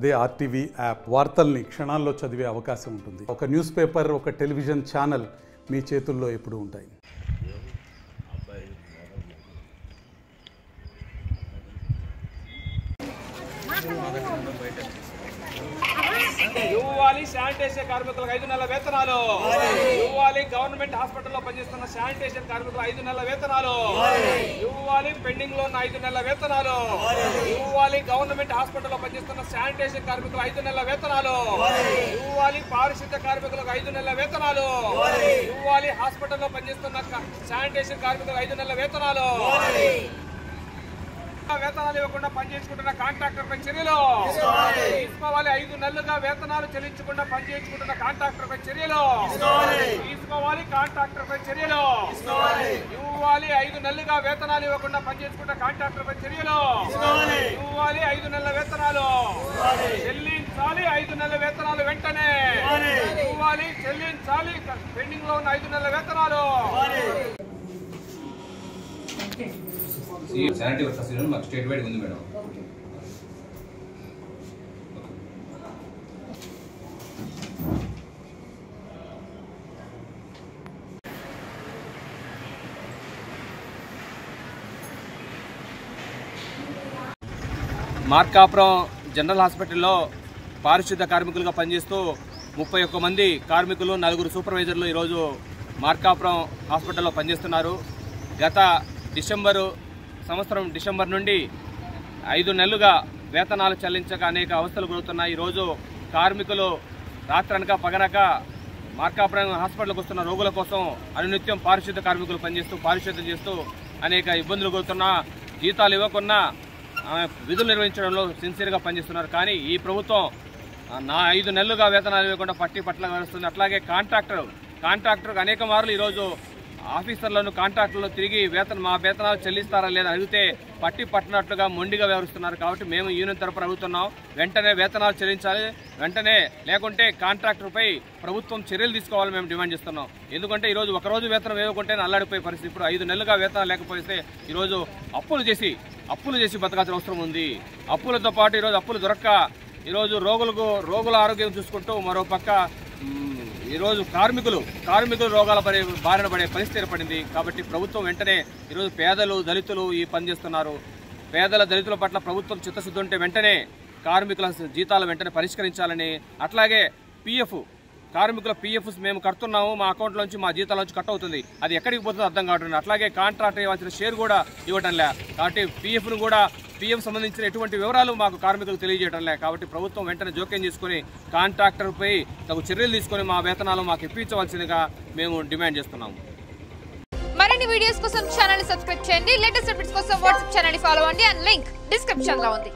అదే RTV app వార్తల్ని క్షణాల్లో చదివే అవకాశం ఉంటుంది. ఒక న్యూస్ పేపర్, ఒక టెలివిజన్ ఛానల్ మీ చేతుల్లో ఎప్పుడూ ఉంటాయి. ఇవ్వాలి శానిటేషన్ కార్మికులకు 5 నెలల వేతనాలు, ఇవ్వాలి గవర్నమెంట్ హాస్పిటల్లో పనిచేస్తున్న శానిటేషన్ కార్మికులకు 5 నెలల వేతనాలు, ఇవ్వాలి పెండింగ్ లో ఉన్న 5 నెలల వేతనాలు, ఇవ్వాలి గవర్నమెంట్ హాస్పిటల్లో పనిచేస్తున్న శానిటేషన్ కార్మికులకు 5 నెలల వేతనాలు, ఇవ్వాలి పారిశుద్ధ కార్మికులకు 5 నెలల వేతనాలు, ఇవ్వాలి హాస్పిటల్లో పనిచేస్తున్న శానిటేషన్ కార్మికులకు 5 నెలల వేతనాలు, వేతనాలు ఇవ్వకుండా పనిచేసుకుంటున్న కాంట్రాక్టర్ పై చర్యలు తీసుకోవాలి. 5 నెలలుగా వేతనాలు చెల్లించకుండా పనిచేసుకుంటున్న కాంట్రాక్టర్ పై చర్యలు తీసుకోవాలి. కాంట్రాక్టర్ పై చర్యలు ఇవ్వాలి. 5 నెలలుగా వేతనాలు ఇవ్వకుండా పనిచేసుకుంటున్న కాంట్రాక్టర్ పై చర్యలు ఇవ్వాలి. 5 నెలల వేతనాలు చెల్లించాలి. 5 నెలల వేతనాలు వెంటనే ఇవ్వాలి, చెల్లించాలి. పెండింగ్ లో ఉన్న 5 నెలల వేతనాలు. శానిటరీ వర్కర్స్ యూనియన్ మాకు స్టేట్ వైడ్ ఉంది మేడం. మార్కాపురం జనరల్ హాస్పిటల్లో పారిశుద్ధ కార్మికులుగా పనిచేస్తూ 31 మంది కార్మికులు, 4 సూపర్వైజర్లు ఈరోజు మార్కాపురం హాస్పిటల్లో పనిచేస్తున్నారు. గత డిసెంబర్ నుండి 5 నెలలుగా వేతనాలు చెల్లించక అనేక అవస్థలు గురవుతున్నాయి. ఈరోజు కార్మికులు రాత్రనక పగనక మార్కాపురం హాస్పిటల్కి వస్తున్న రోగుల కోసం అనునిత్యం పారిశుద్ధ కార్మికులు పనిచేస్తూ పారిశుద్ధం చేస్తూ అనేక ఇబ్బందులు గురవుతున్నా, జీతాలు ఇవ్వకున్నా విధులు నిర్వహించడంలో సిన్సియర్గా పనిచేస్తున్నారు. కానీ ఈ ప్రభుత్వం 5 నెలలుగా వేతనాలు ఇవ్వకుండా పట్ల వస్తుంది. అట్లాగే కాంట్రాక్టర్ అనేక మార్లు ఈరోజు ఆఫీసర్లను, కాంట్రాక్టర్లను తిరిగి మా వేతనాలు చెల్లిస్తారా లేదా అడిగితే పట్టినట్లుగా మొండిగా వ్యవహరిస్తున్నారు. కాబట్టి మేము యూనియన్ తరపున అడుగుతున్నాం, వెంటనే వేతనాలు చెల్లించాలి, వెంటనే లేకుంటే కాంట్రాక్టర్పై ప్రభుత్వం చర్యలు తీసుకోవాలని మేము డిమాండ్ చేస్తున్నాం. ఎందుకంటే ఈరోజు ఒకరోజు వేతనం వేయకుంటే అల్లాడిపోయే పరిస్థితి. ఇప్పుడు 5 నెలలుగా వేతనాలు లేకపోతే ఈరోజు అప్పులు చేసి బతకాల్సిన అవసరం ఉంది. అప్పులతో పాటు ఈరోజు అప్పులు దొరక్క ఈరోజు రోగుల ఆరోగ్యం చూసుకుంటూ మరో పక్క ఈరోజు కార్మికులు రోగాల బారిన పడే పరిస్థితి ఏర్పడింది. కాబట్టి ప్రభుత్వం వెంటనే ఈరోజు పేదలు, దళితులు ఈ పని చేస్తున్నారు. దళితుల పట్ల ప్రభుత్వం చిత్తశుద్ధి ఉంటే వెంటనే కార్మికుల జీతాలు వెంటనే పరిష్కరించాలని, అట్లాగే కార్మికుల పిఎఫ్ మేము కడుతున్నాము, మా అకౌంట్లోంచి మా జీతాలోంచి కట్ అవుతుంది, అది ఎక్కడికి పోతుందో అర్థం కావట్లేదు. అట్లాగే కాంట్రాక్ట్ ఇవ్వాల్సిన షేర్ కూడా ఇవ్వటం లే. కాబట్టి పిఎఫ్ సంబంధించిన ఎటువంటి వివరాలు మాకు కార్మికులకు తెలియజేయడం లే. కాబట్టి ప్రభుత్వం వెంటనే జోక్యం చేసుకుని కాంట్రాక్టర్పై తగు చర్యలు తీసుకుని మా వేతనాలు మాకు ఇప్పించవలసిందిగా మేము డిమాండ్ చేస్తున్నాము. మరిన్ని వీడియోస్ కోసం ఛానల్ ని సబ్స్క్రైబ్ చేయండి. లేటెస్ట్ అప్డేట్స్ కోసం వాట్సాప్ ఛానల్ ని ఫాలో అవ్వండి. అండ్ లింక్ డిస్క్రిప్షన్ లో ఉంది.